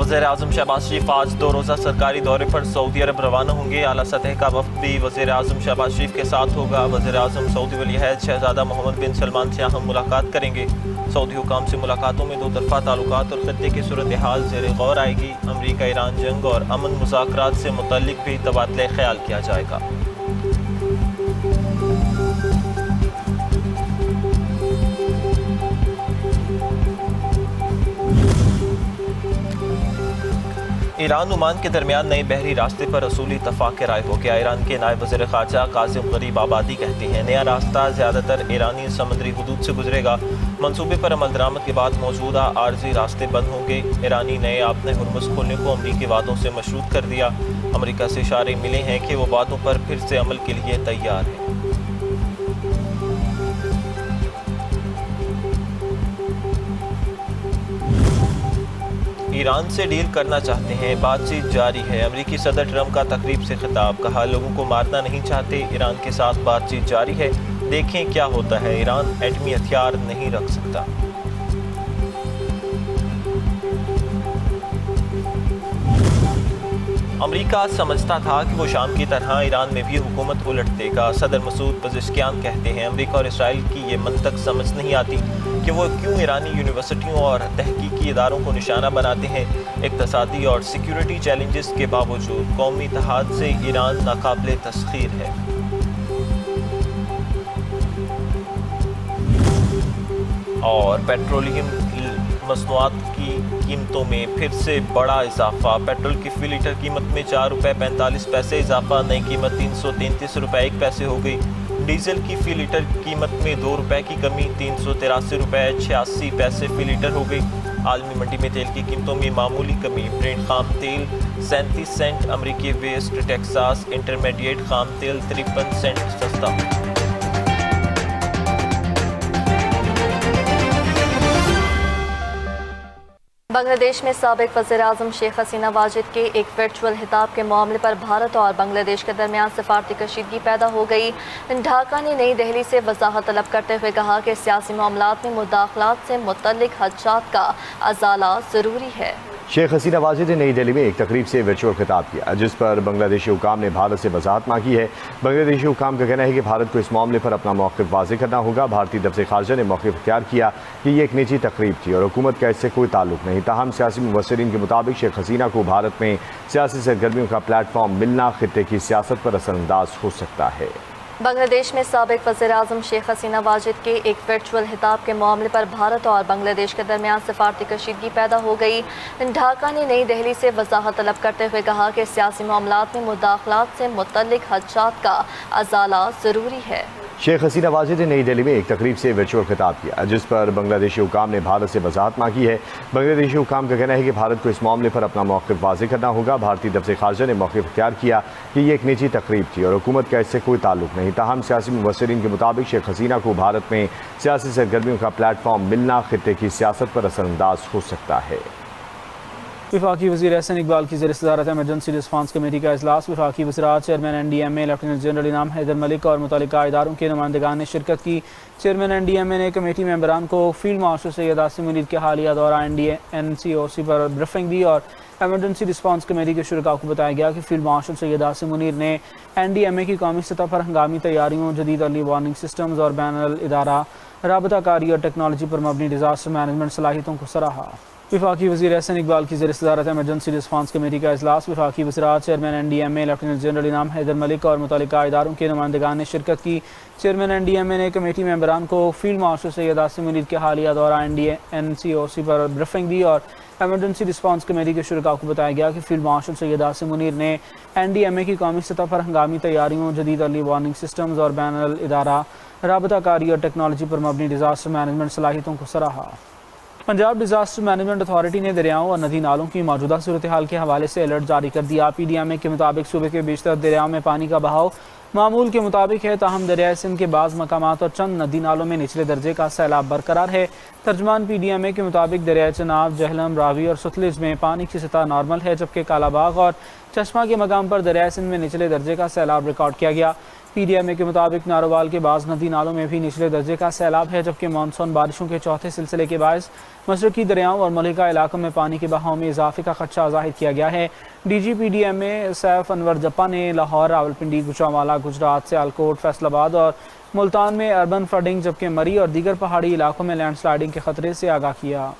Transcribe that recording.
वज़ीर-ए-आज़म शहबाज शरीफ आज 2 रोज़ा सरकारी दौरे पर सऊदी अरब रवाना होंगे। आला सतह का वफ़द भी वज़ीर-ए-आज़म शहबाज शरीफ के साथ होगा। वज़ीर-ए-आज़म सऊदी वली-अहद शहज़ादा मोहम्मद बिन सलमान से अहम मुलाकात करेंगे। सऊदी हुकाम से मुलाकातों में दो तरफ़ा ताल्लुकात और खत्ते की सूरत हाल ज़ेर गौर आएगी। अमरीका ईरान जंग और अमन मुज़ाकरात से मुतल्लिक़ भी तबादला ख्याल किया जाएगा। ईरान ओमान के दरमियान नए बहरी रास्ते पर असूली इत्तफ़ाक़ राय हो गया। ईरान के नायब वज़ीर ख़ारजा कासिम गरीब आबादी कहते हैं नया रास्ता ज़्यादातर ईरानी समुद्री हदूद से गुजरेगा। मनसूबे पर अमल दरामद के बाद मौजूदा आर्जी रास्ते बंद होंगे। ईरानी नए आपने हुर्मुज़ खोलने को अमरीकी वादों से मशरूत कर दिया। अमरीका से इशारे मिले हैं कि वो वादों पर फिर से अमल के लिए तैयार है। ईरान से डील करना चाहते हैं, बातचीत जारी है। अमरीकी सदर ट्रंप का तकरीब से खिताब, कहा लोगों को मारना नहीं चाहते, ईरान के साथ बातचीत जारी है, देखें क्या होता है। ईरान एटमी हथियार नहीं रख सकता। अमरीका समझता था कि वो शाम की तरह ईरान में भी हुकूमत उलट देगा। सदर मसूद पज़ेश्कियान कहते हैं अमरीका और इसराइल की ये मंतक समझ नहीं आती कि वो क्यों ईरानी यूनिवर्सिटियों और तहकीकी इदारों को निशाना बनाते हैं। इक़्तिसादी और सिक्योरिटी चैलेंजेस के बावजूद कौमी इत्तेहाद से ईरान नाकाबिले तस्खीर है। और पेट्रोलियम मसनूआत की कीमतों में फिर से बड़ा इजाफा। पेट्रोल की फ़ी लीटर कीमत में 4 रुपये 45 पैसे इजाफा, नई कीमत 333 रुपये 1 पैसे हो गई। डीजल की फ़ी लीटर कीमत में 2 रुपये की कमी, 383 रुपये 86 पैसे फ़ी लीटर हो गई। आलमी मंडी में तेल की कीमतों में मामूली कमी। ब्रेंट खाम तेल 37 सेंट, अमरीकी वेस्ट टेक्सास इंटरमीडिएट खाम तेल 53 सेंट सस्ता। बांग्लादेश में साबिक वज़ीर-ए-आज़म शेख हसीना वाजिद के एक वर्चुअल खिताब के मामले पर भारत और बांग्लादेश के दरमियान सफारती कशीदगी पैदा हो गई। ढाका ने नई दिल्ली से वजाहत तलब करते हुए कहा कि सियासी मामलात में मुदाखलात से मुतल्लिक खदशात का अजाला ज़रूरी है। शेख हसीना वाजिद ने नई दिल्ली में एक तकरीब से वर्चुअल खिताब किया, जिस पर बांग्लादेशी हुकाम ने भारत से वजाहत मांगी है। बांग्लादेशी हुकाम का कहना है कि भारत को इस मामले पर अपना मौक़िफ़ वाज़ेह करना होगा। भारतीय दफ्तर ख़ारजा ने मौक़िफ़ इख्तियार किया कि ये एक निजी तकरीब थी और हुकूमत का इससे कोई ताल्लुक नहीं। ताहम सियासी मुबस्सिरीन के मुताबिक शेख हसीना को भारत में सियासी सरगर्मियों का प्लेटफॉर्म मिलना खित्ते की सियासत पर असरअंदाज हो सकता है। बांग्लादेश में साबिक वज़ीर-ए-आज़म शेख हसीना वाजिद के एक वर्चुअल खिताब के मामले पर भारत और बांग्लादेश के दरमियान सफारती कशीदगी पैदा हो गई। ढाका ने नई दिल्ली से वजाहत तलब करते हुए कहा कि सियासी मामलात में मुदाखलात से मुतल्लिक खदशात का अजाला ज़रूरी है। शेख हसीना वाजिद ने नई दिल्ली में एक तकरीब से वर्चुअल खिताब किया, जिस पर बांग्लादेशी हुकाम ने भारत से वजाहत मांगी है। बांग्लादेशी हुकाम का कहना है कि भारत को इस मामले पर अपना मौक़िफ़ वाज़ेह करना होगा। भारतीय दफ्तर ख़ारजा ने मौक़िफ़ इख्तियार किया कि ये एक निजी तकरीब थी और हुकूमत का इससे कोई ताल्लुक नहीं। ताहम सियासी मुबस्सिरीन के मुताबिक शेख हसीना को भारत में सियासी सरगर्मियों का प्लेटफॉर्म मिलना खित्ते की सियासत पर असरअंदाज हो सकता है। वफाकी वज़ीर एहसन इकबाल की ज़ेर सदारत एमरजेंसी रिस्पांस कमेटी का इजलास। वफाकी वज़रात चेयरमैन NDMA लेफ्टिनेंट जनरल इनाम हैदर मलिक और मुतल्लिका इदारों के नुमाइंदगान ने शिरकत की। चेयरमैन NDMA ने कमेटी मेंबरान को फील्ड मार्शल सैयद आसिम मुनीर के हालिया दौरा NCOC पर ब्रीफिंग दी और एमरजेंसी रिस्पांस कमेटी के शुरका को बताया गया कि फील्ड मार्शल सैयद आसिम मुनीर ने NDMA की कौमी सतह पर हंगामी तैयारियों, जदीद अर्ली वार्निंग सिस्टम्स और बैनुल इदारा राबताकारी और टेक्नोलॉजी पर मबनी डिजास्टर मैनेजमेंट सलाहियतों को सराहा। वफाकी वज़ीर एहसन इकबाल की ज़ेर सदारत एमरजेंसी रिस्पांस कमेटी का इजलास। वफाकी वज़रात चेयरमैन NDMA लेफ्टिनेंट जनरल इनाम हैदर मलिक और मुतल्लिका इदारों के नुमाइंदगान ने शिरकत की। चेयरमैन NDMA ने कमेटी मेंबरान को फील्ड मार्शल सैयद आसिम मुनीर के हालिया दौरा NCOC पर ब्रीफिंग दी और एमरजेंसी रिस्पांस कमेटी के शुरका को बताया गया कि फील्ड मार्शल सैयद आसिम मुनीर ने NDMA की कौमी सतह पर हंगामी तैयारियों, जदीद अर्ली वार्निंग सिस्टम्स और बैनुल इदारा राबताकारी और टेक्नोलॉजी पर मबनी डिजास्टर मैनेजमेंट सलाहियतों को सराहा। पंजाब डिजास्टर मैनेजमेंट अथॉरिटी ने दरियाओं और नदी नालों की मौजूदा सूरत हाल के हवाले से अलर्ट जारी कर दिया। PDMA के मुताबिक सूबे के बेशतर दरियाओं में पानी का बहाव मामूल के मुताबिक है, ताहम दरियाए सिंध के बाज़ मकामात और चंद नदी नालों में निचले दर्जे का सैलाब बरकरार है। तर्जमान PDMA के मुताबिक दरियाए चनाब, जहलम, रावी और सतलुज में पानी की सतह नॉर्मल है, जबकि कालाबाग और चश्मा के मकाम पर दरियाए सिंध में निचले दर्जे का सैलाब रिकॉर्ड किया गया। PDMA के मुताबिक नारोवाल के बाज़ नदी नालों में भी निचले दर्जे का सैलाब है, जबकि मानसून बारिशों के चौथे सिलसिले के बायस मशरकी दरियाओं और मलिका इलाकों में पानी के बहाव में इजाफे का खदशा जाहिर किया गया है। DG PDMA सैफ अनवर जप्पा ने लाहौर, रावलपिंडी, गुजरांवाला, गुजरात, सियालकोट, फैसलाबाद और मुल्तान में अर्बन फ्लडिंग, जबकि मरी और दीगर पहाड़ी इलाकों में लैंडस्लाइडिंग के खतरे से आगाह किया।